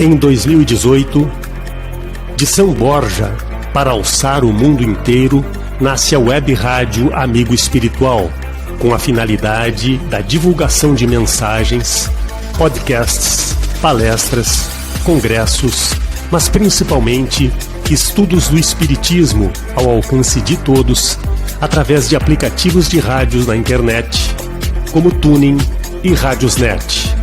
Em 2018, de São Borja para alçar o mundo inteiro, nasce a Web Rádio Amigo Espiritual, com a finalidade da divulgação de mensagens, podcasts, palestras, congressos, mas principalmente estudos do Espiritismo ao alcance de todos, através de aplicativos de rádios na internet, como Tuning e Radiosnet,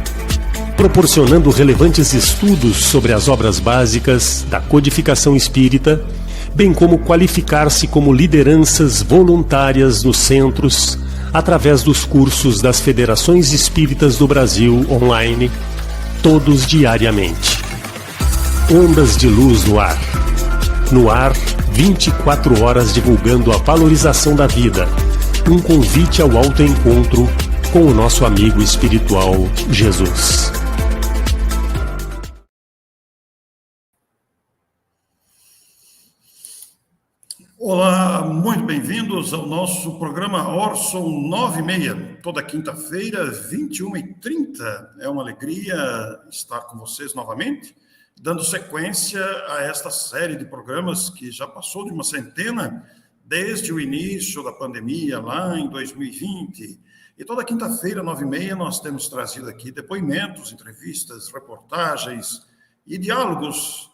proporcionando relevantes estudos sobre as obras básicas da codificação espírita, bem como qualificar-se como lideranças voluntárias nos centros, através dos cursos das Federações Espíritas do Brasil online, todos diariamente. Ondas de luz no ar. No ar, 24 horas divulgando a valorização da vida. Um convite ao autoencontro com o nosso amigo espiritual Jesus. Olá, muito bem-vindos ao nosso programa Orson 96, toda quinta-feira, 21h30. É uma alegria estar com vocês novamente, dando sequência a esta série de programas que já passou de uma centena desde o início da pandemia, lá em 2020. E toda quinta-feira, 9h30, nós temos trazido aqui depoimentos, entrevistas, reportagens e diálogos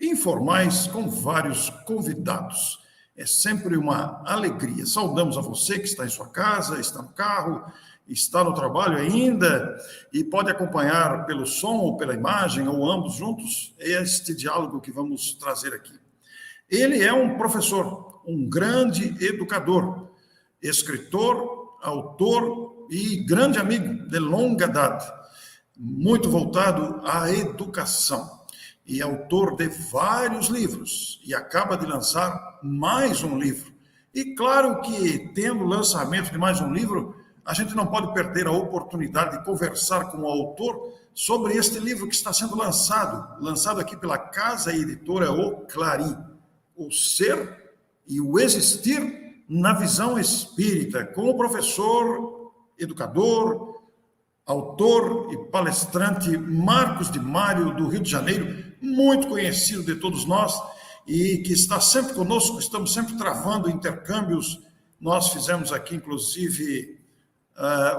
informais com vários convidados. É sempre uma alegria. Saudamos a você que está em sua casa, está no carro, está no trabalho ainda e pode acompanhar pelo som ou pela imagem, ou ambos juntos, este diálogo que vamos trazer aqui. Ele é um professor, um grande educador, escritor, autor e grande amigo de longa data, muito voltado à educação. E autor de vários livros, e acaba de lançar mais um livro. E claro que, tendo o lançamento de mais um livro, a gente não pode perder a oportunidade de conversar com o autor sobre este livro que está sendo lançado aqui pela Casa Editora O Clarim, O Ser e o Existir na Visão Espírita, com o professor, educador, autor e palestrante Marcos de Mário, do Rio de Janeiro, muito conhecido de todos nós e que está sempre conosco, estamos sempre travando intercâmbios. Nós fizemos aqui, inclusive,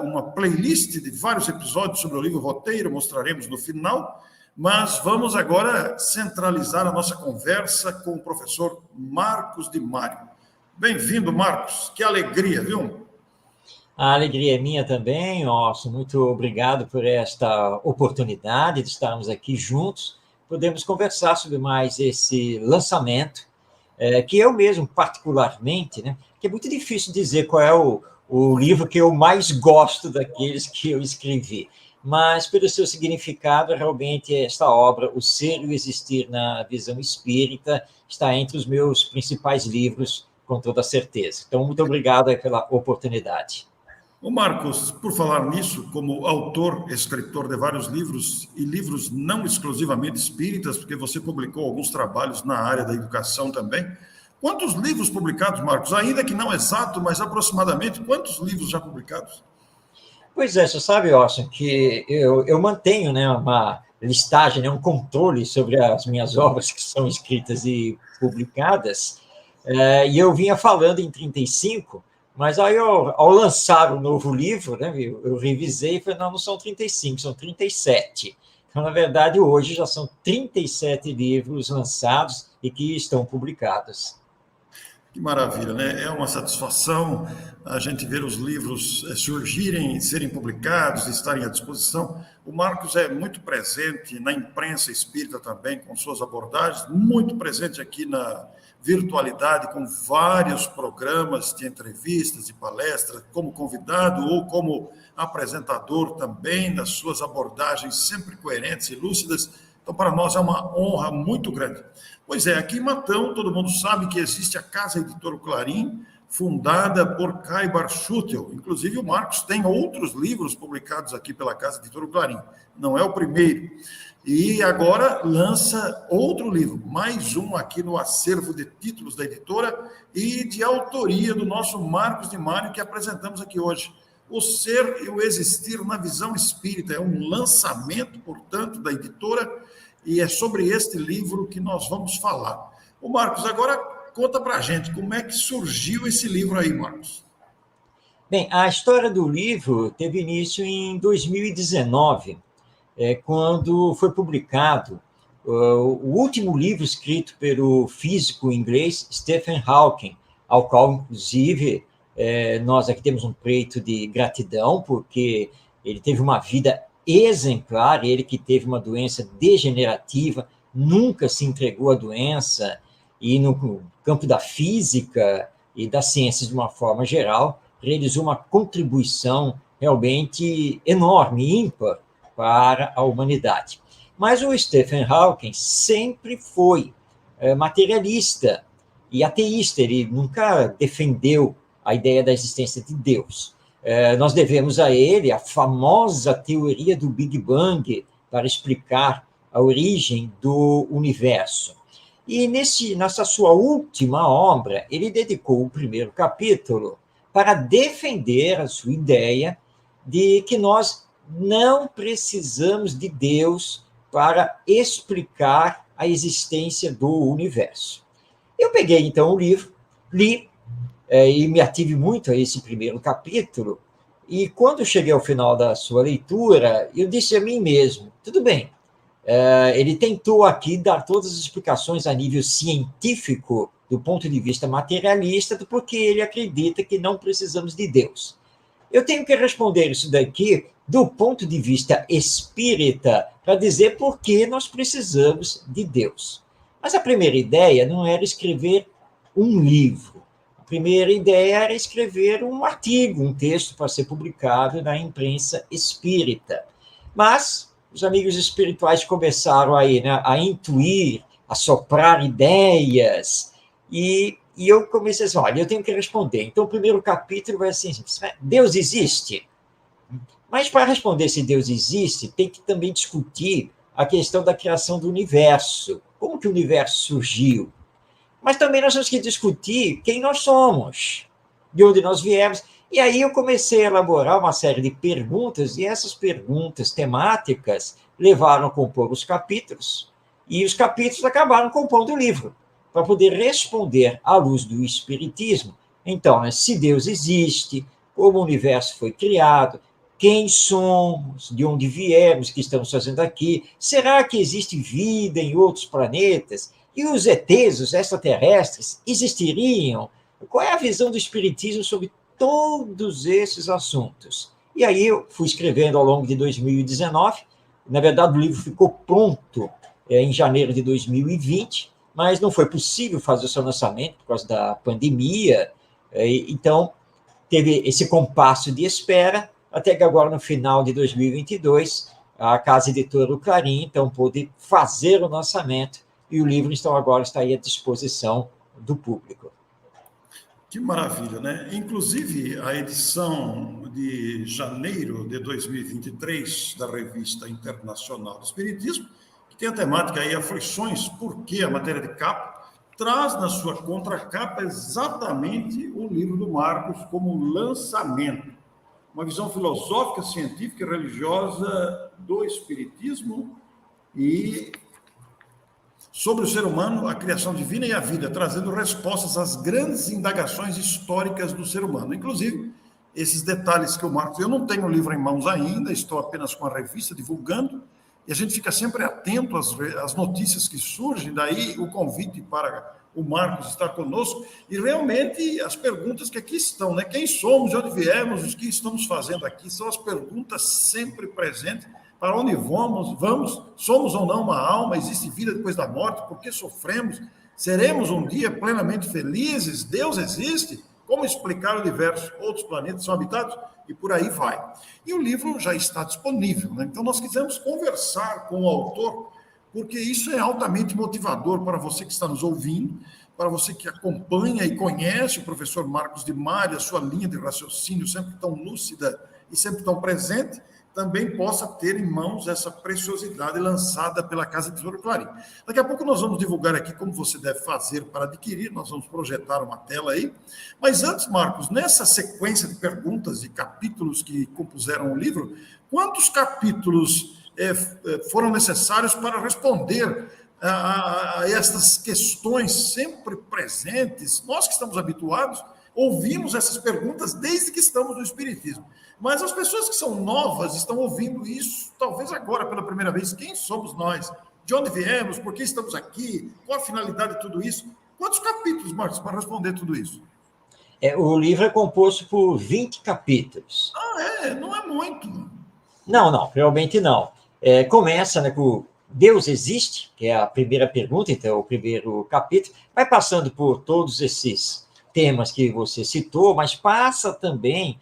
uma playlist de vários episódios sobre o livro Roteiro, mostraremos no final, mas vamos agora centralizar a nossa conversa com o professor Marcos de Mário. Bem-vindo, Marcos, que alegria, viu? A alegria é minha também, Orson. Muito obrigado por esta oportunidade de estarmos aqui juntos. Podemos conversar sobre mais esse lançamento, que eu mesmo, particularmente, né, que é muito difícil dizer qual é o livro que eu mais gosto daqueles que eu escrevi, mas pelo seu significado, realmente, esta obra, O Ser e o Existir na Visão Espírita, está entre os meus principais livros, com toda certeza. Então, muito obrigado pela oportunidade. O Marcos, por falar nisso, como autor, escritor de vários livros, e livros não exclusivamente espíritas, porque você publicou alguns trabalhos na área da educação também. Quantos livros publicados, Marcos? Ainda que não exato, mas aproximadamente, quantos livros já publicados? Pois é, você sabe, Orson, que eu mantenho, né, uma listagem, né, um controle sobre as minhas obras que são escritas e publicadas, e eu vinha falando em 35, mas aí, ao lançar o novo livro, né, eu revisei e falei, não são 35, são 37. Então, na verdade, hoje já são 37 livros lançados e que estão publicados. Que maravilha, né? É uma satisfação a gente ver os livros surgirem, serem publicados, estarem à disposição. O Marcos é muito presente na imprensa espírita também, com suas abordagens, muito presente aqui na virtualidade, com vários programas de entrevistas e palestras, como convidado ou como apresentador também, nas suas abordagens sempre coerentes e lúcidas. Então, para nós é uma honra muito grande. Pois é, aqui em Matão, todo mundo sabe que existe a Casa Editora Clarim, fundada por Caibar Schutel. Inclusive, o Marcos tem outros livros publicados aqui pela Casa Editora Clarim. Não é o primeiro. E agora lança outro livro, mais um aqui no acervo de títulos da editora e de autoria do nosso Marcos de Mário, que apresentamos aqui hoje. O Ser e o Existir na Visão Espírita. É um lançamento, portanto, da editora, e é sobre este livro que nós vamos falar. Ô Marcos, agora conta para a gente como é que surgiu esse livro aí, Marcos. Bem, a história do livro teve início em 2019, quando foi publicado o último livro escrito pelo físico inglês Stephen Hawking, ao qual, inclusive, nós aqui temos um pleito de gratidão, porque ele teve uma vida exemplar, ele que teve uma doença degenerativa, nunca se entregou à doença, e no campo da física e das ciências de uma forma geral, realizou uma contribuição realmente enorme, ímpar, para a humanidade. Mas o Stephen Hawking sempre foi materialista e ateísta, ele nunca defendeu a ideia da existência de Deus. Nós devemos a ele a famosa teoria do Big Bang para explicar a origem do universo. E nessa sua última obra, ele dedicou o primeiro capítulo para defender a sua ideia de que nós não precisamos de Deus para explicar a existência do universo. Eu peguei, então, o livro, li, e me ative muito a esse primeiro capítulo, e quando cheguei ao final da sua leitura, eu disse a mim mesmo, tudo bem, ele tentou aqui dar todas as explicações a nível científico, do ponto de vista materialista, do porquê ele acredita que não precisamos de Deus. Eu tenho que responder isso daqui do ponto de vista espírita, para dizer por que nós precisamos de Deus. Mas a primeira ideia não era escrever um livro. A primeira ideia era escrever um artigo, um texto para ser publicado na imprensa espírita. Mas os amigos espirituais começaram aí, né, a intuir, a soprar ideias, e eu comecei a dizer, olha, eu tenho que responder. Então, o primeiro capítulo vai assim, Deus existe? Mas, para responder se Deus existe, tem que também discutir a questão da criação do universo. Como que o universo surgiu? Mas também nós temos que discutir quem nós somos, de onde nós viemos. E aí eu comecei a elaborar uma série de perguntas, e essas perguntas temáticas levaram a compor os capítulos, e os capítulos acabaram compondo o livro, para poder responder à luz do Espiritismo. Então, né, se Deus existe, como o universo foi criado, quem somos, de onde viemos, o que estamos fazendo aqui, será que existe vida em outros planetas? E os ETs, os extraterrestres, existiriam? Qual é a visão do Espiritismo sobre todos esses assuntos? E aí eu fui escrevendo ao longo de 2019, na verdade o livro ficou pronto em janeiro de 2020, mas não foi possível fazer o seu lançamento por causa da pandemia, então teve esse compasso de espera, até que agora, no final de 2022, a Casa Editora O Clarim, então, pôde fazer o lançamento, e o livro, então, agora está aí à disposição do público. Que maravilha, né? Inclusive, a edição de janeiro de 2023 da Revista Internacional do Espiritismo, que tem a temática aí, Aflições, por que a matéria de capa, traz na sua contracapa exatamente o livro do Marcos como lançamento. Uma visão filosófica, científica e religiosa do Espiritismo e sobre o ser humano, a criação divina e a vida, trazendo respostas às grandes indagações históricas do ser humano. Inclusive, esses detalhes que o Marcos... Eu não tenho o livro em mãos ainda, estou apenas com a revista divulgando, e a gente fica sempre atento às notícias que surgem, daí o convite para o Marcos estar conosco, e realmente as perguntas que aqui estão, né? Quem somos, de onde viemos, o que estamos fazendo aqui, são as perguntas sempre presentes, para onde vamos, somos ou não uma alma, existe vida depois da morte, por que sofremos, seremos um dia plenamente felizes, Deus existe, como explicar o universo, outros planetas são habitados, e por aí vai. E o livro já está disponível, né? Então nós quisemos conversar com o autor, porque isso é altamente motivador para você que está nos ouvindo, para você que acompanha e conhece o professor Marcos de Mário, a sua linha de raciocínio sempre tão lúcida e sempre tão presente, também possa ter em mãos essa preciosidade lançada pela Casa Editora Clarim. Daqui a pouco nós vamos divulgar aqui como você deve fazer para adquirir, nós vamos projetar uma tela aí. Mas antes, Marcos, nessa sequência de perguntas e capítulos que compuseram o livro, quantos capítulos foram necessários para responder a essas questões sempre presentes. Nós que estamos habituados, ouvimos essas perguntas desde que estamos no Espiritismo. Mas as pessoas que são novas estão ouvindo isso, talvez agora pela primeira vez. Quem somos nós? De onde viemos? Por que estamos aqui? Qual a finalidade de tudo isso? Quantos capítulos, Marcos, para responder tudo isso? O livro é composto por 20 capítulos. Não é muito. Não, realmente não. Começa, né, com Deus existe, que é a primeira pergunta, então, o primeiro capítulo, vai passando por todos esses temas que você citou, mas passa também,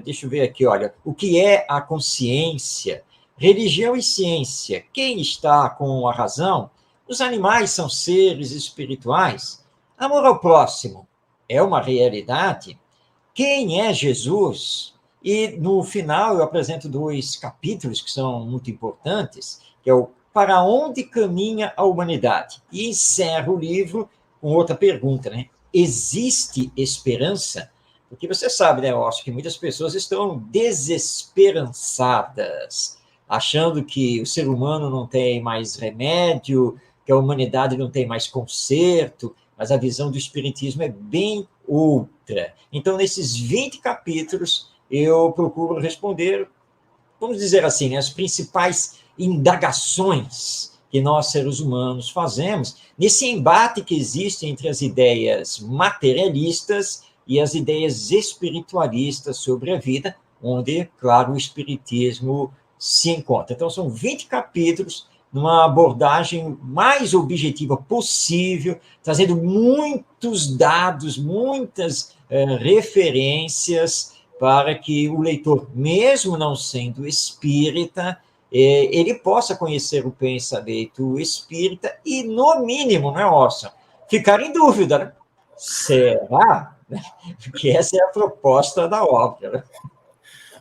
deixa eu ver aqui, olha, o que é a consciência, religião e ciência, quem está com a razão, os animais são seres espirituais, amor ao próximo é uma realidade, quem é Jesus? E, no final, eu apresento 2 capítulos que são muito importantes, que é o Para onde caminha a humanidade? E encerro o livro com outra pergunta, né? Existe esperança? Porque você sabe, né, eu acho que muitas pessoas estão desesperançadas, achando que o ser humano não tem mais remédio, que a humanidade não tem mais conserto, mas a visão do Espiritismo é bem outra. Então, nesses 20 capítulos, eu procuro responder, vamos dizer assim, né, as principais indagações que nós, seres humanos, fazemos nesse embate que existe entre as ideias materialistas e as ideias espiritualistas sobre a vida, onde, claro, o Espiritismo se encontra. Então, são 20 capítulos, numa abordagem mais objetiva possível, trazendo muitos dados, muitas referências, para que o leitor, mesmo não sendo espírita, ele possa conhecer o pensamento espírita e, no mínimo, né, Orson, ficar em dúvida, né? Será? Porque essa é a proposta da obra, né?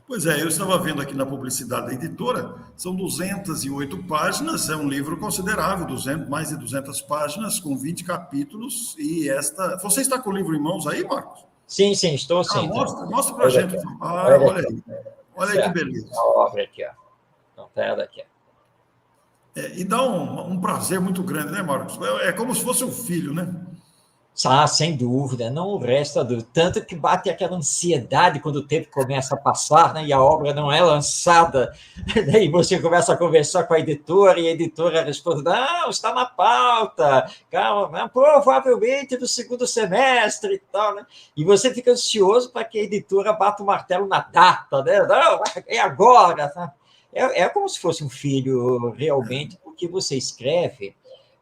Pois é, eu estava vendo aqui na publicidade da editora, são 208 páginas, é um livro considerável, mais de 200 páginas, com 20 capítulos, e Você está com o livro em mãos aí, Marcos? Sim, estou sim. Mostra para a gente. Olha aí. Olha aí que beleza. A obra aqui, ó. Então, tá ela aqui, ó. E dá um prazer muito grande, né, Marcos? É como se fosse um filho, né? Sem dúvida, não resta dúvida. Tanto que bate aquela ansiedade quando o tempo começa a passar, né, e a obra não é lançada, e você começa a conversar com a editora, e a editora responde, não, está na pauta, calma, provavelmente no segundo semestre e tal, né? E você fica ansioso para que a editora bata o martelo na data, né? Não, é agora, tá? É como se fosse um filho, realmente, porque você escreve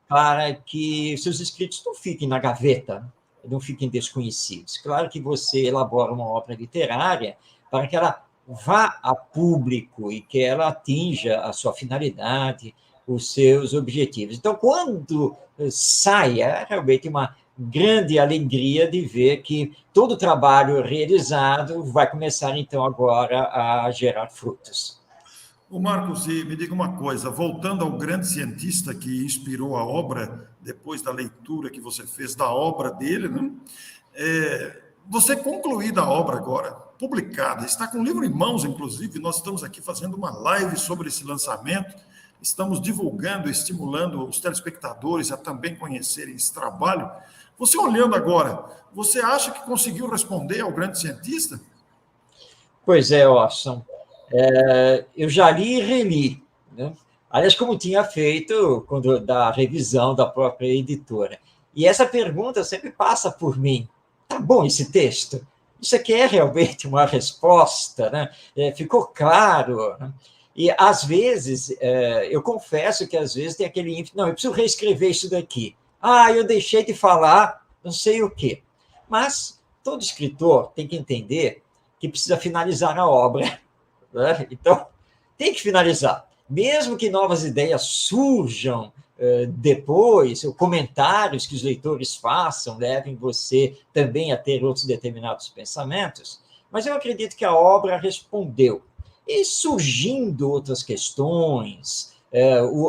para que seus escritos não fiquem na gaveta, não fiquem desconhecidos. Claro que você elabora uma obra literária para que ela vá a público e que ela atinja a sua finalidade, os seus objetivos. Então, quando sai, é realmente uma grande alegria de ver que todo o trabalho realizado vai começar, então, agora a gerar frutos. Ô Marcos, e me diga uma coisa, voltando ao grande cientista que inspirou a obra, depois da leitura que você fez da obra dele, né? Você concluída a obra agora, publicada, está com o livro em mãos, inclusive, nós estamos aqui fazendo uma live sobre esse lançamento, estamos divulgando, estimulando os telespectadores a também conhecerem esse trabalho. Você olhando agora, você acha que conseguiu responder ao grande cientista? Pois é, Orson. Eu já li e reli, né? Aliás, como tinha feito quando da revisão da própria editora. E essa pergunta sempre passa por mim. Tá bom esse texto? Isso aqui é realmente uma resposta, né? Ficou claro, né? E, às vezes, eu confesso que, às vezes, tem aquele ímpeto, não, eu preciso reescrever isso daqui. Eu deixei de falar não sei o quê. Mas todo escritor tem que entender que precisa finalizar a obra, né? Então, tem que finalizar. Mesmo que novas ideias surjam depois, ou comentários que os leitores façam levem você também a ter outros determinados pensamentos, mas eu acredito que a obra respondeu. E surgindo outras questões,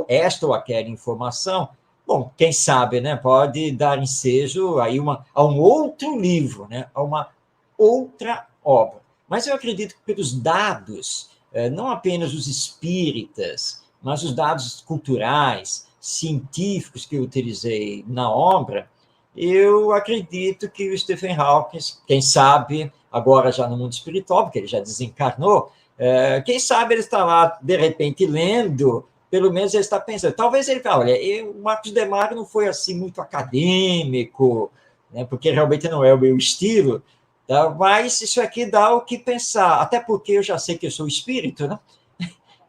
esta ou aquela informação, bom, quem sabe, né, pode dar ensejo aí a um outro livro, né, a uma outra obra. Mas eu acredito que pelos dados não apenas os espíritas, mas os dados culturais, científicos que eu utilizei na obra, eu acredito que o Stephen Hawking, quem sabe, agora já no mundo espiritual, porque ele já desencarnou, quem sabe ele está lá, de repente, lendo, pelo menos ele está pensando. Talvez ele fale, olha, o Marcos Demário não foi assim muito acadêmico, né, porque realmente não é o meu estilo, tá? Mas isso aqui dá o que pensar, até porque eu já sei que eu sou espírito, né?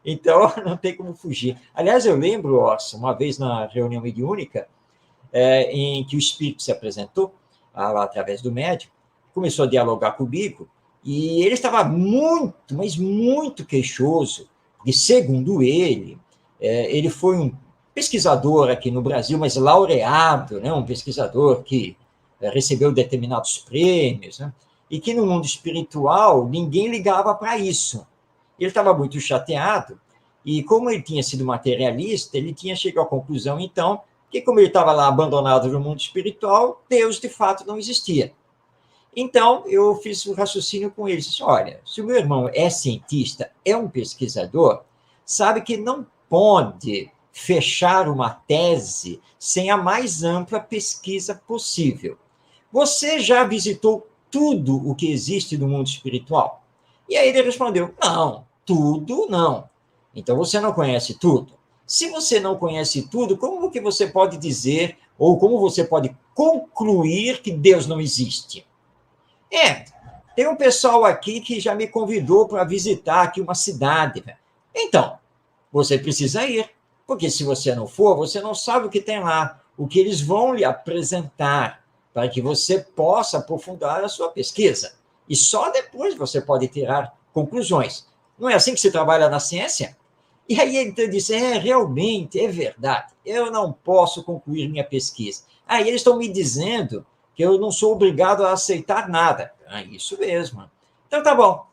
Então não tem como fugir. Aliás, eu lembro, Orson, uma vez na reunião mediúnica, em que o espírito se apresentou, através do médium, começou a dialogar comigo, e ele estava muito, mas muito queixoso, e segundo ele foi um pesquisador aqui no Brasil, mas laureado, né, um pesquisador que recebeu determinados prêmios, né, e que no mundo espiritual ninguém ligava para isso. Ele estava muito chateado, e como ele tinha sido materialista, ele tinha chegado à conclusão, então, que como ele estava lá abandonado no mundo espiritual, Deus de fato não existia. Então, eu fiz um raciocínio com ele, disse, olha, se o meu irmão é cientista, é um pesquisador, sabe que não pode fechar uma tese sem a mais ampla pesquisa possível. Você já visitou tudo o que existe no mundo espiritual? E aí ele respondeu, não, tudo não. Então, você não conhece tudo. Se você não conhece tudo, como que você pode dizer, ou como você pode concluir que Deus não existe? Tem um pessoal aqui que já me convidou para visitar aqui uma cidade. Então, você precisa ir, porque se você não for, você não sabe o que tem lá, o que eles vão lhe apresentar, para que você possa aprofundar a sua pesquisa. E só depois você pode tirar conclusões. Não é assim que se trabalha na ciência? E aí ele então disse, realmente, é verdade, eu não posso concluir minha pesquisa. Aí eles estão me dizendo que eu não sou obrigado a aceitar nada. Isso mesmo. Então tá bom,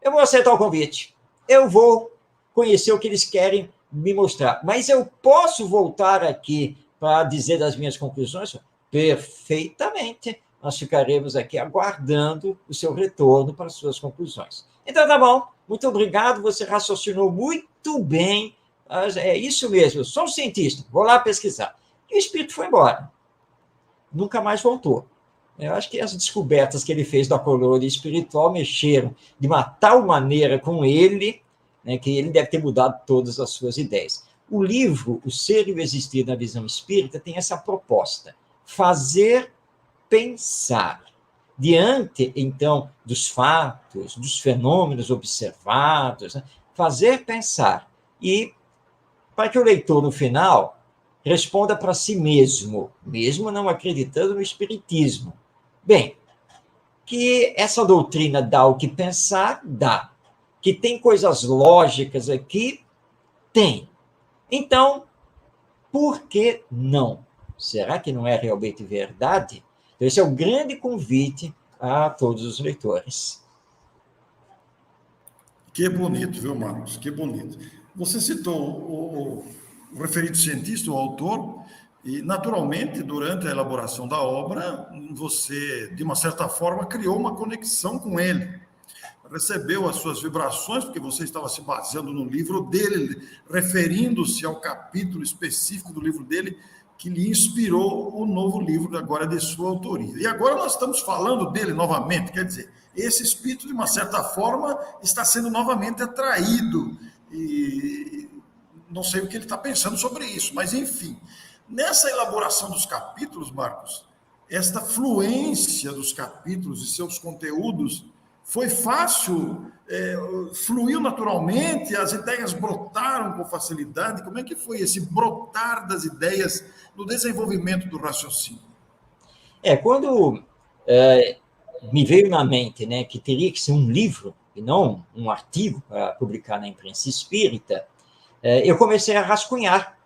eu vou aceitar o convite, eu vou conhecer o que eles querem me mostrar, mas eu posso voltar aqui para dizer das minhas conclusões? Perfeitamente, nós ficaremos aqui aguardando o seu retorno para as suas conclusões. Então tá bom, muito obrigado, você raciocinou muito bem, é isso mesmo, eu sou um cientista, vou lá pesquisar. E o espírito foi embora, nunca mais voltou. Eu acho que as descobertas que ele fez da colônia espiritual mexeram de uma tal maneira com ele, né, que ele deve ter mudado todas as suas ideias. O livro O Ser e o Existir na Visão Espírita tem essa proposta, fazer pensar. Diante, então, dos fatos, dos fenômenos observados, né, fazer pensar. E para que o leitor, no final, responda para si mesmo, mesmo não acreditando no espiritismo. Bem, que essa doutrina dá o que pensar, dá. Que tem coisas lógicas aqui, tem. Então, por que não? Será que não é realmente verdade? Então, esse é o grande convite a todos os leitores. Que bonito, viu, Marcos? Que bonito. Você citou o referido cientista, o autor, e, naturalmente, durante a elaboração da obra, você, de uma certa forma, criou uma conexão com ele. Recebeu as suas vibrações, porque você estava se baseando no livro dele, referindo-se ao capítulo específico do livro dele, que lhe inspirou o novo livro, agora de sua autoria. E agora nós estamos falando dele novamente, quer dizer, esse espírito, de uma certa forma, está sendo novamente atraído, e não sei o que ele está pensando sobre isso, mas enfim, nessa elaboração dos capítulos, Marcos, esta fluência dos capítulos e seus conteúdos foi fácil, fluiu naturalmente, as ideias brotaram com facilidade. Como é que foi esse brotar das ideias no desenvolvimento do raciocínio? Quando me veio na mente, né, que teria que ser um livro e não um artigo para publicar na imprensa espírita, eu comecei a rascunhar,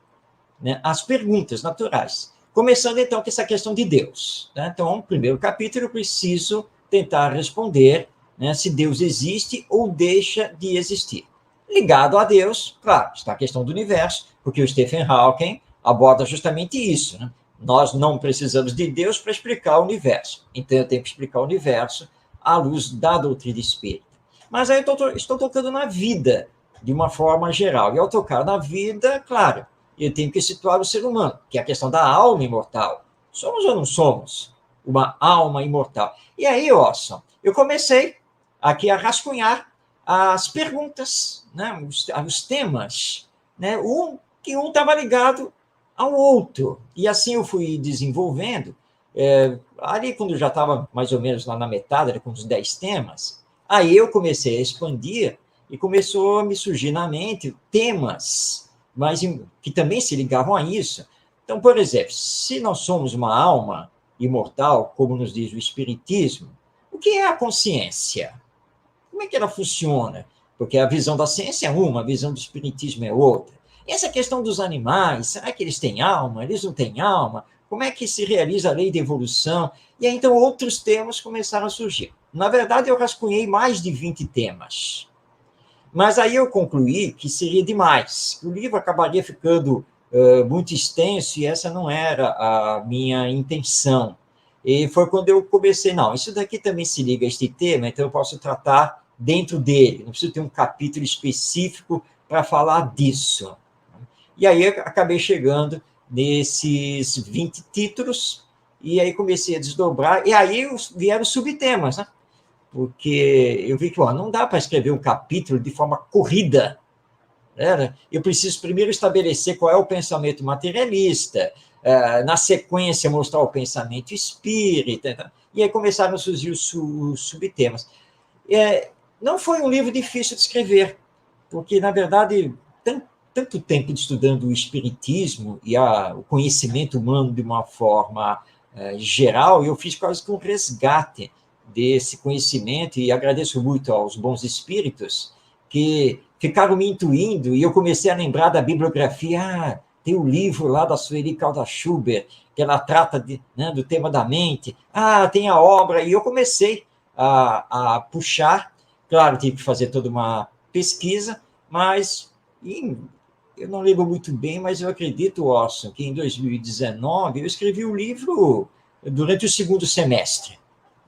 né, as perguntas naturais, começando então com essa questão de Deus, né? Então, no primeiro capítulo, eu preciso tentar responder, né, se Deus existe ou deixa de existir. Ligado a Deus, claro, está a questão do universo, porque o Stephen Hawking aborda justamente isso, né? Nós não precisamos de Deus para explicar o universo, então eu tenho que explicar o universo à luz da doutrina espírita. Mas aí eu estou tocando na vida, de uma forma geral. E ao tocar na vida, claro, eu tenho que situar o ser humano, que é a questão da alma imortal. Somos ou não somos uma alma imortal? E aí, Orson, eu comecei aqui a rascunhar as perguntas, né, os temas, né, que um estava ligado ao outro. E assim eu fui desenvolvendo. Ali, quando eu já estava mais ou menos lá na metade, com uns 10 temas, aí eu comecei a expandir e começou a me surgir na mente temas mas que também se ligavam a isso. Então, por exemplo, se nós somos uma alma imortal, como nos diz o Espiritismo, o que é a consciência? Como é que ela funciona? Porque a visão da ciência é uma, a visão do Espiritismo é outra. E essa questão dos animais, será que eles têm alma? Eles não têm alma? Como é que se realiza a lei da evolução? E aí, então, outros temas começaram a surgir. Na verdade, eu rascunhei mais de 20 temas. Mas aí eu concluí que seria demais. O livro acabaria ficando muito extenso e essa não era a minha intenção. E foi quando eu comecei, não, isso daqui também se liga a este tema, então eu posso tratar dentro dele, não preciso ter um capítulo específico para falar disso. E aí eu acabei chegando nesses 20 títulos, e aí comecei a desdobrar, e aí vieram subtemas, né? Porque eu vi que não dá para escrever um capítulo de forma corrida. Né? Eu preciso primeiro estabelecer qual é o pensamento materialista, na sequência mostrar o pensamento espírita, e aí começaram a surgir os subtemas. Não foi um livro difícil de escrever, porque, na verdade, tanto tempo estudando o espiritismo e o conhecimento humano de uma forma geral, eu fiz quase que um resgate desse conhecimento, e agradeço muito aos bons espíritos que ficaram me intuindo, e eu comecei a lembrar da bibliografia. Tem o livro lá da Sueli Caldas-Schubert, que ela trata do tema da mente. Tem a obra, e eu comecei a puxar. Claro, tive que fazer toda uma pesquisa, mas eu não lembro muito bem, mas eu acredito, Orson, que em 2019 eu escrevi o livro durante o segundo semestre.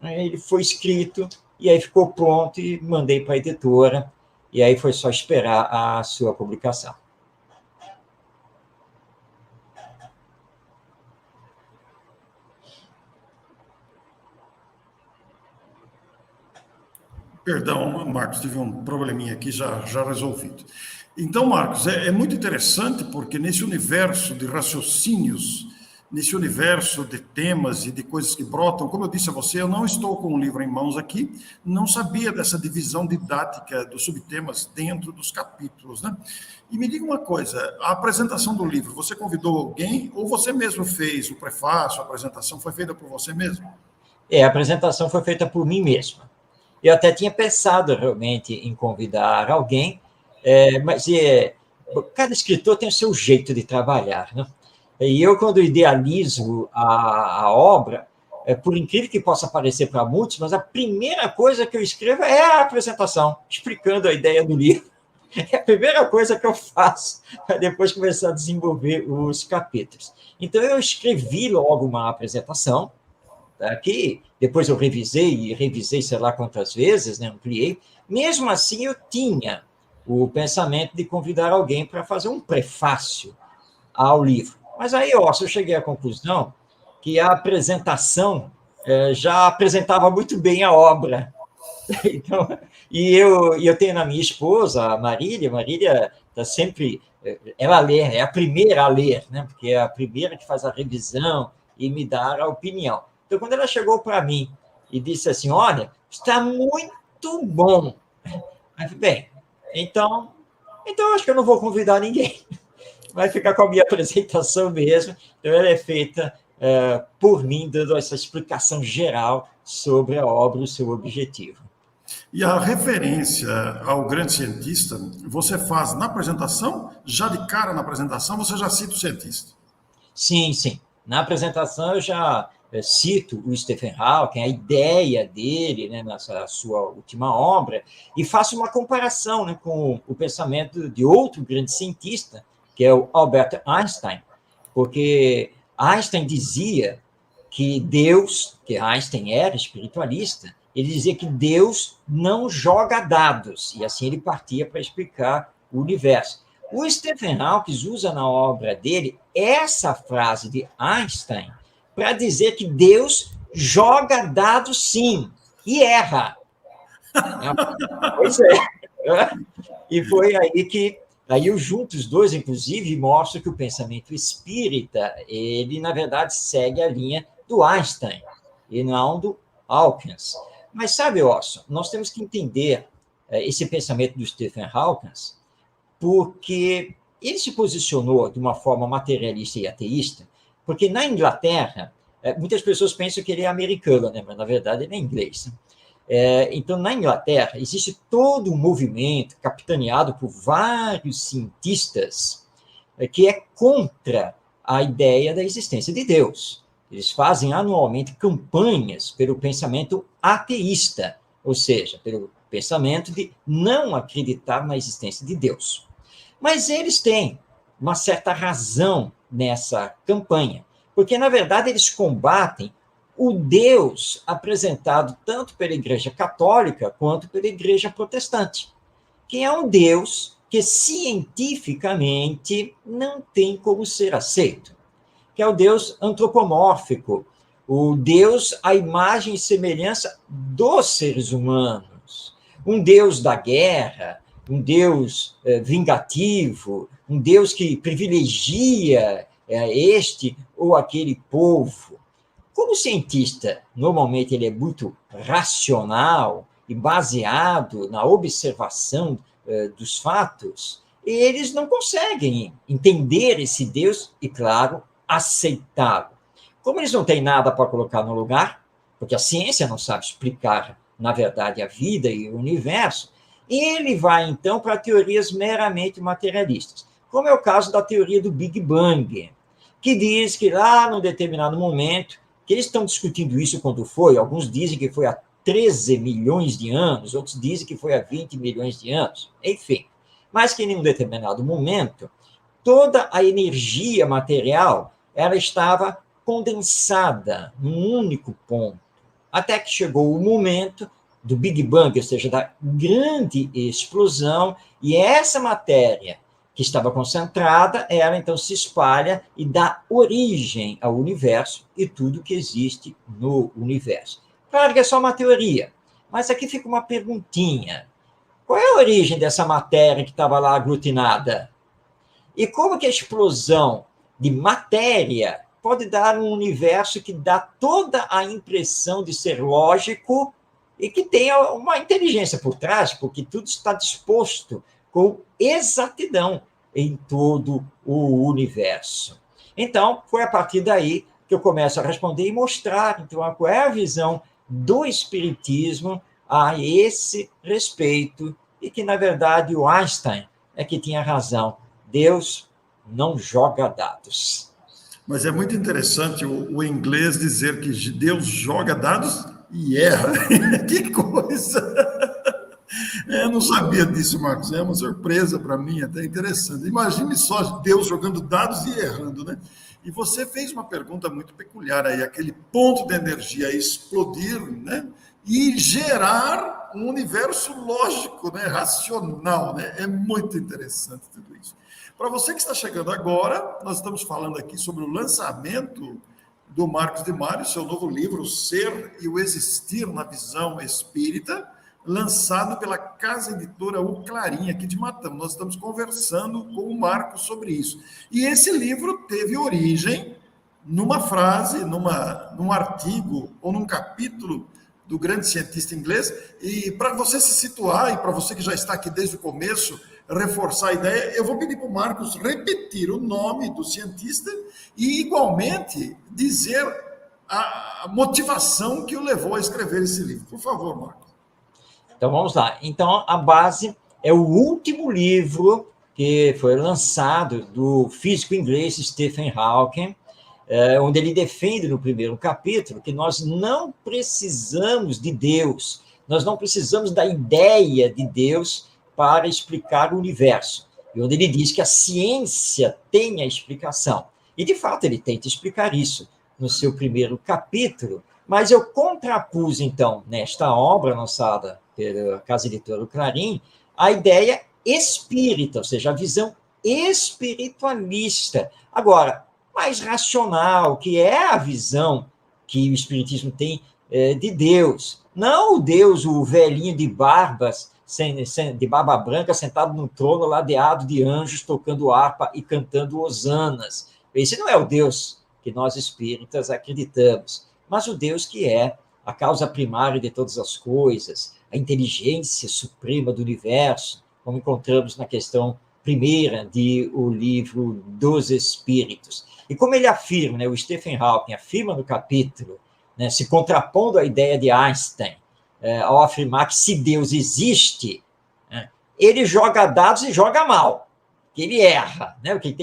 Ele foi escrito, e aí ficou pronto, e mandei para a editora, e aí foi só esperar a sua publicação. Perdão, Marcos, tive um probleminha aqui, já resolvido. Então, Marcos, é muito interessante, porque nesse universo de raciocínios, nesse universo de temas e de coisas que brotam, como eu disse a você, eu não estou com o livro em mãos aqui, não sabia dessa divisão didática dos subtemas dentro dos capítulos, né? E me diga uma coisa, a apresentação do livro, você convidou alguém ou você mesmo fez o prefácio, a apresentação foi feita por você mesmo? A apresentação foi feita por mim mesmo. Eu até tinha pensado realmente em convidar alguém, mas cada escritor tem o seu jeito de trabalhar, né? E eu, quando idealizo a obra, por incrível que possa parecer para muitos, mas a primeira coisa que eu escrevo é a apresentação, explicando a ideia do livro. É a primeira coisa que eu faço para depois começar a desenvolver os capítulos. Então, eu escrevi logo uma apresentação, que depois eu revisei sei lá quantas vezes, né, ampliei. Mesmo assim, eu tinha o pensamento de convidar alguém para fazer um prefácio ao livro. Mas aí, eu cheguei à conclusão que a apresentação já apresentava muito bem a obra. Então, e eu tenho na minha esposa, a Marília está sempre... Ela lê, é a primeira a ler, né? Porque é a primeira que faz a revisão e me dá a opinião. Então, quando ela chegou para mim e disse assim, olha, está muito bom. Aí, bem, então eu acho que eu não vou convidar ninguém. Vai ficar com a minha apresentação mesmo. Então, ela é feita por mim, dando essa explicação geral sobre a obra e o seu objetivo. E a referência ao grande cientista, você faz na apresentação? Já de cara na apresentação, você já cita o cientista? Sim. Na apresentação, eu já cito o Stephen Hawking, a ideia dele, né, nessa sua última obra, e faço uma comparação, né, com o pensamento de outro grande cientista, que é o Albert Einstein, porque Einstein dizia que Deus, que Einstein era espiritualista, Ele dizia que Deus não joga dados, e assim ele partia para explicar o universo. O Stephen Hawking usa na obra dele essa frase de Einstein para dizer que Deus joga dados sim, e erra. Pois é. E foi aí que aí eu junto os dois, inclusive, mostro que o pensamento espírita, ele, na verdade, segue a linha do Einstein e não do Hawkins. Mas sabe, Orson, nós temos que entender esse pensamento do Stephen Hawking, porque ele se posicionou de uma forma materialista e ateísta, porque na Inglaterra, muitas pessoas pensam que ele é americano, né? Mas, na verdade, ele é inglês. Então, na Inglaterra, existe todo um movimento capitaneado por vários cientistas que é contra a ideia da existência de Deus. Eles fazem anualmente campanhas pelo pensamento ateísta, ou seja, pelo pensamento de não acreditar na existência de Deus. Mas eles têm uma certa razão nessa campanha, porque, na verdade, eles combatem o Deus apresentado tanto pela Igreja Católica quanto pela Igreja Protestante, que é um Deus que cientificamente não tem como ser aceito, que é o Deus antropomórfico, o Deus à imagem e semelhança dos seres humanos, um Deus da guerra, um Deus vingativo, um Deus que privilegia este ou aquele povo. Como cientista, normalmente ele é muito racional e baseado na observação dos fatos, eles não conseguem entender esse Deus e, claro, aceitá-lo. Como eles não têm nada para colocar no lugar, porque a ciência não sabe explicar, na verdade, a vida e o universo, ele vai, então, para teorias meramente materialistas, como é o caso da teoria do Big Bang, que diz que lá, num determinado momento, que eles estão discutindo isso quando foi, alguns dizem que foi há 13 milhões de anos, outros dizem que foi há 20 milhões de anos, enfim. Mas que em um determinado momento, toda a energia material ela estava condensada num único ponto, até que chegou o momento do Big Bang, ou seja, da grande explosão, e essa matéria que estava concentrada, ela então se espalha e dá origem ao universo e tudo que existe no universo. Claro que é só uma teoria, mas aqui fica uma perguntinha. Qual é a origem dessa matéria que estava lá aglutinada? E como que a explosão de matéria pode dar um universo que dá toda a impressão de ser lógico e que tenha uma inteligência por trás, porque tudo está disposto com exatidão em todo o universo. Então, foi a partir daí que eu começo a responder e mostrar, então, qual é a visão do Espiritismo a esse respeito, e que, na verdade, o Einstein é que tinha razão. Deus não joga dados. Mas é muito interessante o inglês dizer que Deus joga dados e erra. Que coisa! Eu não sabia disso, Marcos. É uma surpresa para mim, até interessante. Imagine só Deus jogando dados e errando, né? E você fez uma pergunta muito peculiar aí, aquele ponto de energia explodir, né? E gerar um universo lógico, né? Racional, né? É muito interessante tudo isso. Para você que está chegando agora, nós estamos falando aqui sobre o lançamento do Marcos de Mário, seu novo livro, O Ser e o Existir na Visão Espírita, lançado pela Casa Editora O Clarim, aqui de Matão. Nós estamos conversando com o Marcos sobre isso. E esse livro teve origem numa frase, num artigo ou num capítulo do grande cientista inglês. E para você se situar, e para você que já está aqui desde o começo, reforçar a ideia, eu vou pedir para o Marcos repetir o nome do cientista e, igualmente, dizer a motivação que o levou a escrever esse livro. Por favor, Marcos. Então, vamos lá. Então, a base é o último livro que foi lançado do físico inglês Stephen Hawking, onde ele defende no primeiro capítulo que nós não precisamos de Deus, nós não precisamos da ideia de Deus para explicar o universo. E onde ele diz que a ciência tem a explicação. E, de fato, ele tenta explicar isso no seu primeiro capítulo, Mas eu contrapus, então, nesta obra lançada pela Casa Editora Clarim, a ideia espírita, ou seja, a visão espiritualista. Agora, mais racional, que é a visão que o espiritismo tem de Deus. Não o Deus, o velhinho de barbas, de barba branca, sentado num trono ladeado de anjos, tocando harpa e cantando hosanas. Esse não é o Deus que nós espíritas acreditamos, mas o Deus que é a causa primária de todas as coisas, a inteligência suprema do universo, como encontramos na questão primeira do livro dos Espíritos. E como ele afirma, né, o Stephen Hawking afirma no capítulo, né, se contrapondo à ideia de Einstein, ao afirmar que se Deus existe, né, ele joga dados e joga mal, que ele erra, né, porque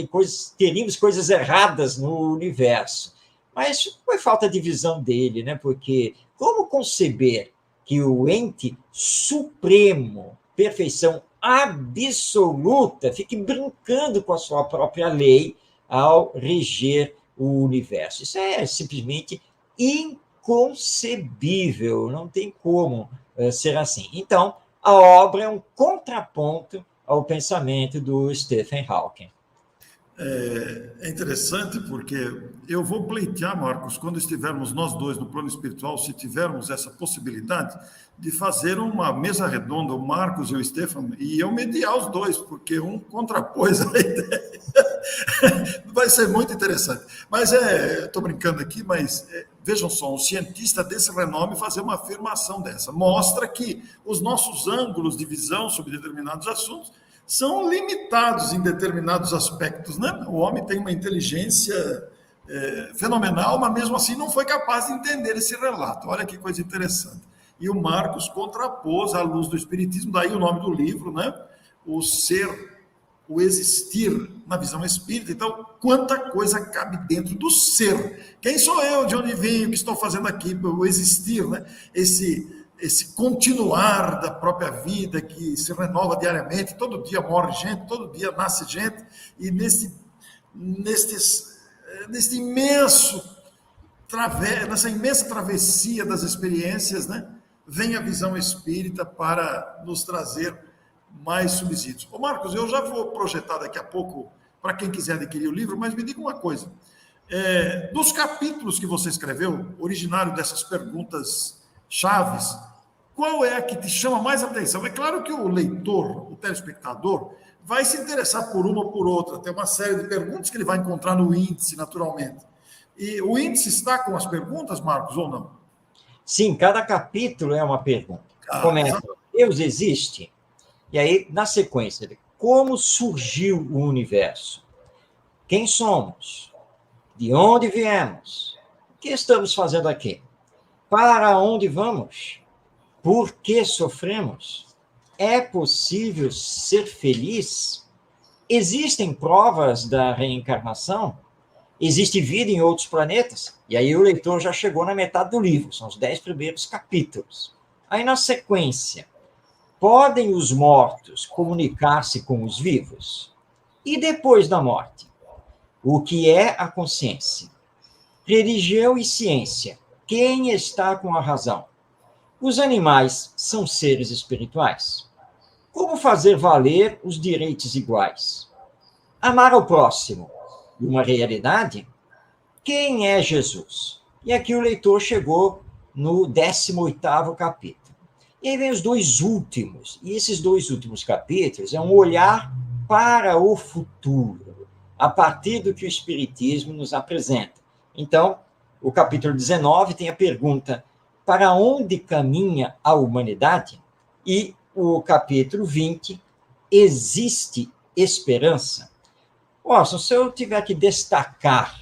teríamos coisas erradas no universo. Mas foi falta de visão dele, né, porque como conceber que o ente supremo, perfeição absoluta, fique brincando com a sua própria lei ao reger o universo? Isso é simplesmente inconcebível, não tem como ser assim. Então, a obra é um contraponto ao pensamento do Stephen Hawking. É interessante porque eu vou pleitear, Marcos, quando estivermos nós dois no plano espiritual, se tivermos essa possibilidade de fazer uma mesa redonda, o Marcos e o Stefan, e eu mediar os dois, porque um contrapôs a ideia. Vai ser muito interessante. Mas estou brincando aqui, mas vejam só, um cientista desse renome fazer uma afirmação dessa mostra que os nossos ângulos de visão sobre determinados assuntos são limitados em determinados aspectos, né? O homem tem uma inteligência fenomenal, mas mesmo assim não foi capaz de entender esse relato. Olha que coisa interessante. E o Marcos contrapôs à luz do Espiritismo, daí o nome do livro, né? O ser, o existir na visão espírita. Então, quanta coisa cabe dentro do ser. Quem sou eu? De onde venho? O que estou fazendo aqui? O existir, né? Esse continuar da própria vida que se renova diariamente, todo dia morre gente, todo dia nasce gente, e nessa imensa travessia das experiências, né, vem a visão espírita para nos trazer mais subsídios. Ô Marcos, eu já vou projetar daqui a pouco para quem quiser adquirir o livro, mas me diga uma coisa, dos capítulos que você escreveu, originário dessas perguntas chaves, qual é a que te chama mais atenção? É claro que o leitor, o telespectador, vai se interessar por uma ou por outra. Tem uma série de perguntas que ele vai encontrar no índice, naturalmente. E o índice está com as perguntas, Marcos, ou não? Sim, cada capítulo é uma pergunta. Começa, Deus existe? E aí, na sequência, como surgiu o universo? Quem somos? De onde viemos? O que estamos fazendo aqui? Para onde vamos? Por que sofremos? É possível ser feliz? Existem provas da reencarnação? Existe vida em outros planetas? E aí o leitor já chegou na metade do livro, são os 10 primeiros capítulos. Aí na sequência, podem os mortos comunicar-se com os vivos? E depois da morte? O que é a consciência? Religião e ciência, quem está com a razão? Os animais são seres espirituais? Como fazer valer os direitos iguais? Amar ao próximo, uma realidade? Quem é Jesus? E aqui o leitor chegou no 18º capítulo. E aí vem os dois últimos. E esses dois últimos capítulos é um olhar para o futuro, a partir do que o Espiritismo nos apresenta. Então, o capítulo 19 tem a pergunta: para onde caminha a humanidade? E o capítulo 20, existe esperança? Orson, se eu tiver que destacar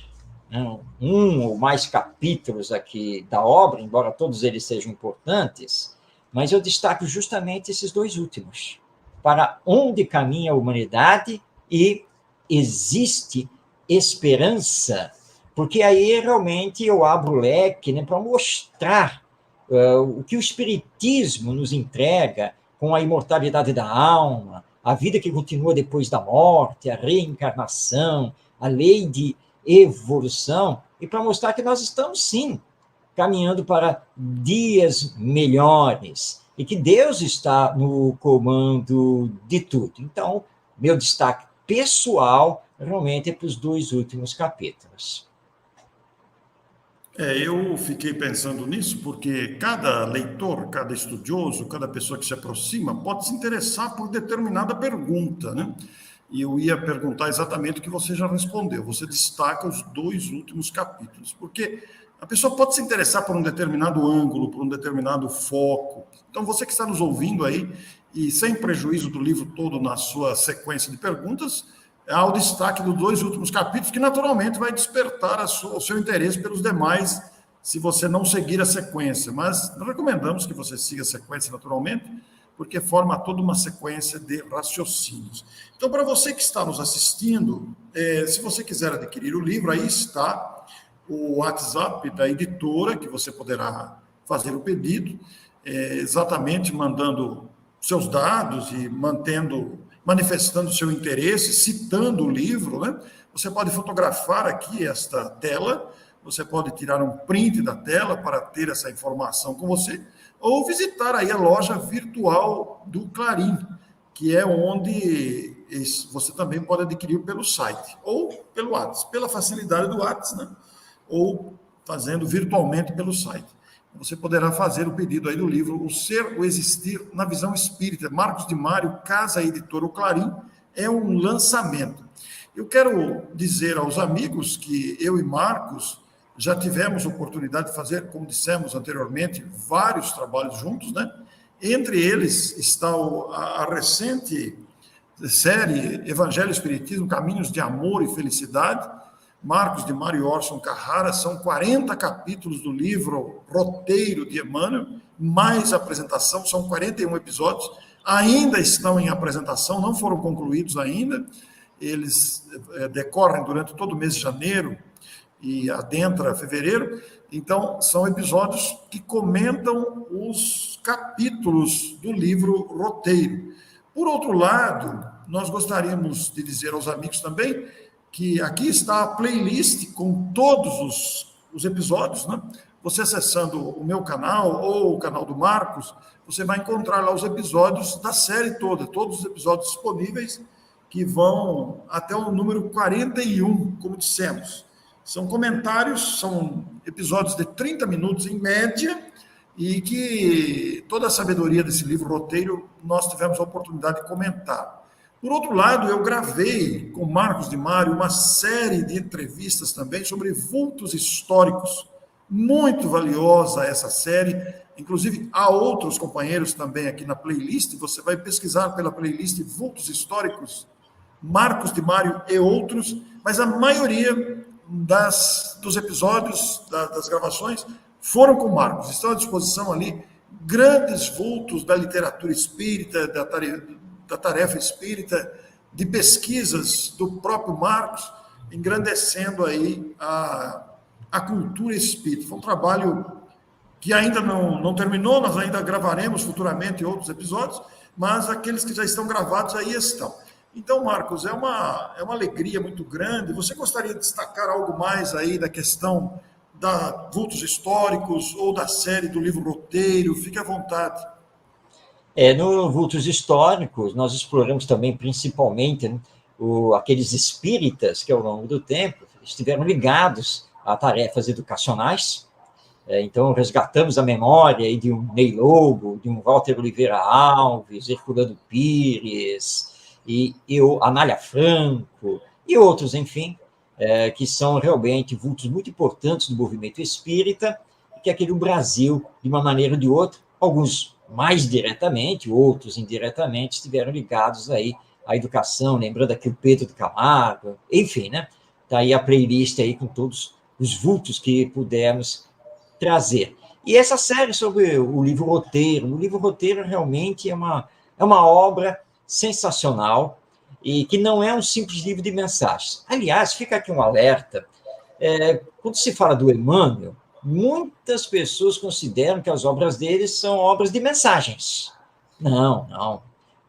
um ou mais capítulos aqui da obra, embora todos eles sejam importantes, mas eu destaco justamente esses dois últimos. Para onde caminha a humanidade e existe esperança? Porque aí realmente eu abro o leque, né, para mostrar o que o Espiritismo nos entrega com a imortalidade da alma, a vida que continua depois da morte, a reencarnação, a lei de evolução, e para mostrar que nós estamos, sim, caminhando para dias melhores, e que Deus está no comando de tudo. Então, meu destaque pessoal realmente é para os 2 últimos capítulos. Eu fiquei pensando nisso porque cada leitor, cada estudioso, cada pessoa que se aproxima pode se interessar por determinada pergunta, né? E eu ia perguntar exatamente o que você já respondeu. Você destaca os 2 últimos capítulos, porque a pessoa pode se interessar por um determinado ângulo, por um determinado foco. Então, você que está nos ouvindo aí, e sem prejuízo do livro todo na sua sequência de perguntas, há o destaque dos 2 últimos capítulos, que naturalmente vai despertar o seu interesse pelos demais, se você não seguir a sequência. Mas nós recomendamos que você siga a sequência naturalmente, porque forma toda uma sequência de raciocínios. Então, para você que está nos assistindo, se você quiser adquirir o livro, aí está o WhatsApp da editora, que você poderá fazer o pedido, exatamente mandando seus dados e manifestando seu interesse, citando o livro, né? Você pode fotografar aqui esta tela, você pode tirar um print da tela para ter essa informação com você, ou visitar aí a loja virtual do Clarim, que é onde você também pode adquirir pelo site, ou pelo WhatsApp, pela facilidade do WhatsApp, né? Ou fazendo virtualmente pelo site. Você poderá fazer o pedido aí do livro O Ser, o Existir na Visão Espírita, Marcos de Mário, Casa Editora O Clarim, é um lançamento. Eu quero dizer aos amigos que eu e Marcos já tivemos oportunidade de fazer, como dissemos anteriormente, vários trabalhos juntos, né? Entre eles está a recente série Evangelho e Espiritismo, Caminhos de Amor e Felicidade, Marcos de Mário e Orson Carrara, são 40 capítulos do livro Roteiro de Emmanuel, mais apresentação, são 41 episódios, ainda estão em apresentação, não foram concluídos ainda, eles decorrem durante todo o mês de janeiro e adentra fevereiro, então são episódios que comentam os capítulos do livro Roteiro. Por outro lado, nós gostaríamos de dizer aos amigos também que aqui está a playlist com todos os episódios, né? Você acessando o meu canal ou o canal do Marcos, você vai encontrar lá os episódios da série toda, todos os episódios disponíveis, que vão até o número 41, como dissemos. São comentários, são episódios de 30 minutos em média, e que toda a sabedoria desse livro Roteiro nós tivemos a oportunidade de comentar. Por outro lado, eu gravei com Marcos de Mário uma série de entrevistas também sobre vultos históricos, muito valiosa essa série, inclusive há outros companheiros também aqui na playlist, você vai pesquisar pela playlist Vultos Históricos, Marcos de Mário e outros, mas a maioria dos episódios, das gravações, foram com Marcos, estão à disposição ali grandes vultos da literatura espírita, da tarefa espírita, de pesquisas do próprio Marcos, engrandecendo aí a cultura espírita. Foi um trabalho que ainda não terminou, nós ainda gravaremos futuramente outros episódios, mas aqueles que já estão gravados aí estão. Então, Marcos, é uma alegria muito grande. Você gostaria de destacar algo mais aí da questão da vultos históricos ou da série do livro Roteiro? Fique à vontade. No Vultos Históricos, nós exploramos também, principalmente, né, aqueles espíritas que, ao longo do tempo, estiveram ligados a tarefas educacionais. Então, resgatamos a memória aí de um Ney Lobo, de um Walter Oliveira Alves, Herculano Pires, e Anália Franco, e outros, enfim, que são realmente vultos muito importantes do movimento espírita, que aqui no Brasil, de uma maneira ou de outra, alguns mais diretamente, outros indiretamente, estiveram ligados aí à educação, lembrando aqui o Pedro de Camargo, enfim, né? Está aí a playlist aí com todos os vultos que pudemos trazer. E essa série sobre o livro Roteiro realmente é uma obra sensacional e que não é um simples livro de mensagens. Aliás, fica aqui um alerta, quando se fala do Emmanuel, muitas pessoas consideram que as obras dele são obras de mensagens. Não.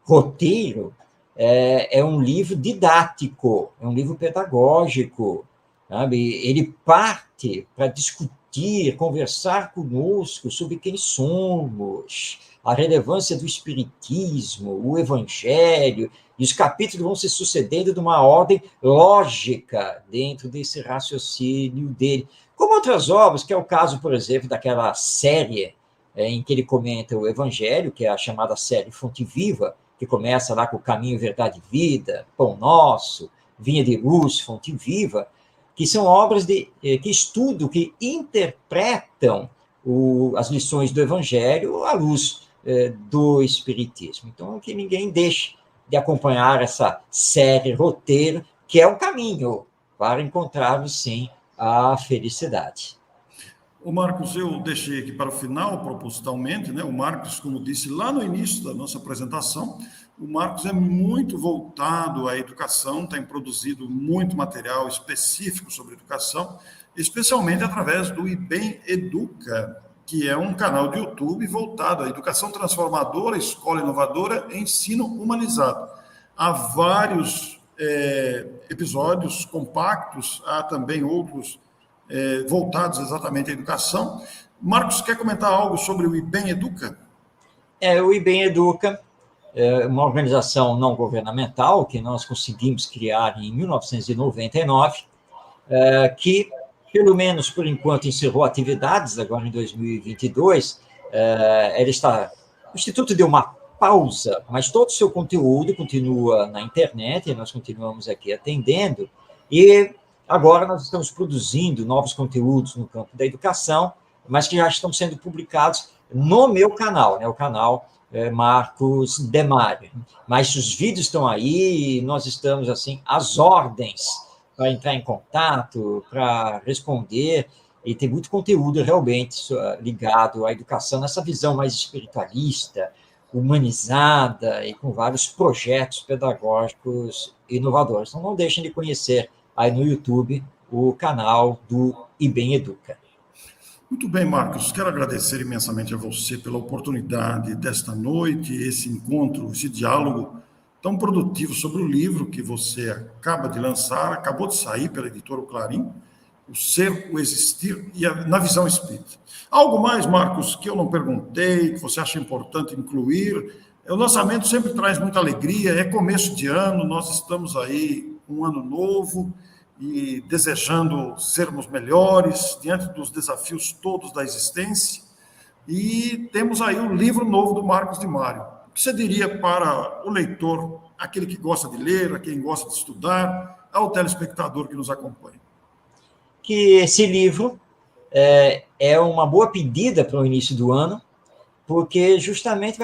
Roteiro é um livro didático, é um livro pedagógico, sabe? Ele parte para discutir discutir, conversar conosco sobre quem somos, a relevância do espiritismo, o evangelho, e os capítulos vão se sucedendo de uma ordem lógica dentro desse raciocínio dele. Como outras obras, que é o caso, por exemplo, daquela série em que ele comenta o evangelho, que é a chamada série Fonte Viva, que começa lá com o Caminho, Verdade e Vida, Pão Nosso, Vinha de Luz, Fonte Viva, que são obras que estudam, que interpretam as lições do Evangelho à luz do Espiritismo. Então, que ninguém deixe de acompanhar essa série, roteiro, que é um caminho para encontrarmos, sim, a felicidade. O Marcos, eu deixei aqui para o final, propositalmente, né? O Marcos, como disse lá no início da nossa apresentação, o Marcos é muito voltado à educação, tem produzido muito material específico sobre educação, especialmente através do IBEM Educa, que é um canal de YouTube voltado à educação transformadora, escola inovadora e ensino humanizado. Há vários episódios compactos, há também outros voltados exatamente à educação. Marcos, quer comentar algo sobre o IBEM Educa? O IBEM Educa é uma organização não governamental que nós conseguimos criar em 1999, que, pelo menos por enquanto, encerrou atividades agora em 2022. O Instituto deu uma pausa, mas todo o seu conteúdo continua na internet, e nós continuamos aqui atendendo, e agora nós estamos produzindo novos conteúdos no campo da educação, mas que já estão sendo publicados no meu canal, né? O canal Marcos Demário. Mas os vídeos estão aí e nós estamos, assim, às ordens para entrar em contato, para responder, e tem muito conteúdo realmente ligado à educação, nessa visão mais espiritualista, humanizada e com vários projetos pedagógicos inovadores. Então, não deixem de conhecer aí no YouTube o canal do IBEM Educa. Muito bem, Marcos. Quero agradecer imensamente a você pela oportunidade desta noite, esse encontro, esse diálogo tão produtivo sobre o livro que você acaba de lançar, acabou de sair pela editora Clarim, O Ser, o Existir e na Visão Espírita. Algo mais, Marcos, que eu não perguntei, que você acha importante incluir? O lançamento sempre traz muita alegria, é começo de ano, nós estamos aí um ano novo e desejando sermos melhores diante dos desafios todos da existência. E temos aí um livro novo do Marcos Demário. O que você diria para o leitor, aquele que gosta de ler, a quem gosta de estudar, ao telespectador que nos acompanha? Que esse livro é uma boa pedida para o início do ano, porque justamente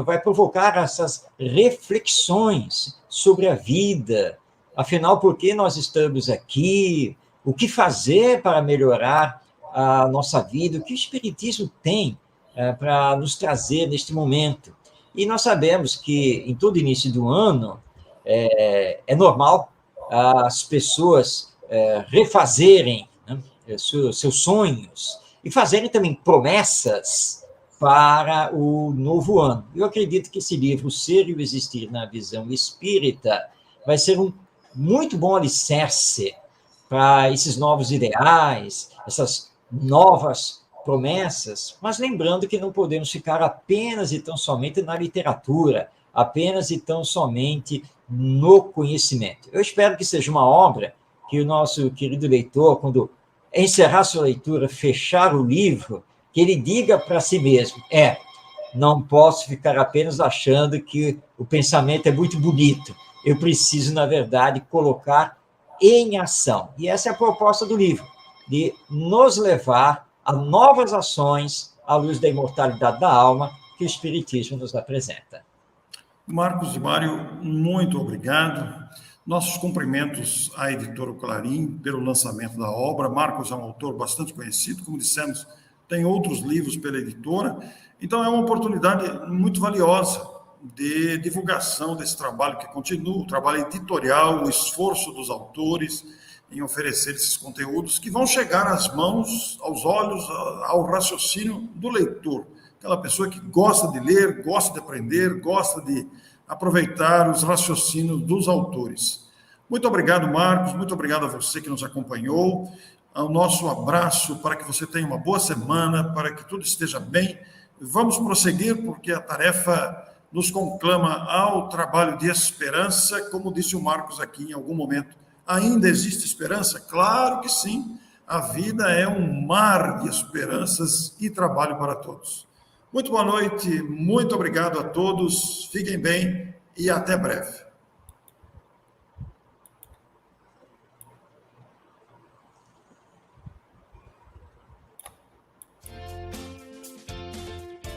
vai provocar essas reflexões sobre a vida. Afinal, por que nós estamos aqui? O que fazer para melhorar a nossa vida? O que o Espiritismo tem para nos trazer neste momento? E nós sabemos que, em todo início do ano, é normal as pessoas refazerem, né, seus sonhos e fazerem também promessas para o novo ano. Eu acredito que esse livro, O Ser e o Existir na Visão Espírita, vai ser um muito bom alicerce para esses novos ideais, essas novas promessas, mas lembrando que não podemos ficar apenas e tão somente na literatura, apenas e tão somente no conhecimento. Eu espero que seja uma obra que o nosso querido leitor, quando encerrar sua leitura, fechar o livro, que ele diga para si mesmo, não posso ficar apenas achando que o pensamento é muito bonito, eu preciso, na verdade, colocar em ação. E essa é a proposta do livro, de nos levar a novas ações à luz da imortalidade da alma que o Espiritismo nos apresenta. Marcos Demário, muito obrigado. Nossos cumprimentos à editora Clarim pelo lançamento da obra. Marcos é um autor bastante conhecido, como dissemos, tem outros livros pela editora, então é uma oportunidade muito valiosa de divulgação desse trabalho que continua, o trabalho editorial, o esforço dos autores em oferecer esses conteúdos que vão chegar às mãos, aos olhos, ao raciocínio do leitor, aquela pessoa que gosta de ler, gosta de aprender, gosta de aproveitar os raciocínios dos autores. Muito obrigado, Marcos, muito obrigado a você que nos acompanhou. o nosso abraço para que você tenha uma boa semana, para que tudo esteja bem. Vamos prosseguir, porque a tarefa nos conclama ao trabalho de esperança, como disse o Marcos aqui em algum momento. Ainda existe esperança? Claro que sim. A vida é um mar de esperanças e trabalho para todos. Muito boa noite, muito obrigado a todos, fiquem bem e até breve.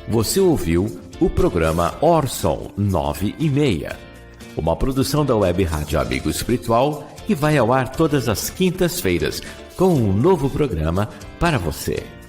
Você ouviu o programa Orson 9:30, uma produção da Web Rádio Amigo Espiritual que vai ao ar todas as quintas-feiras com um novo programa para você.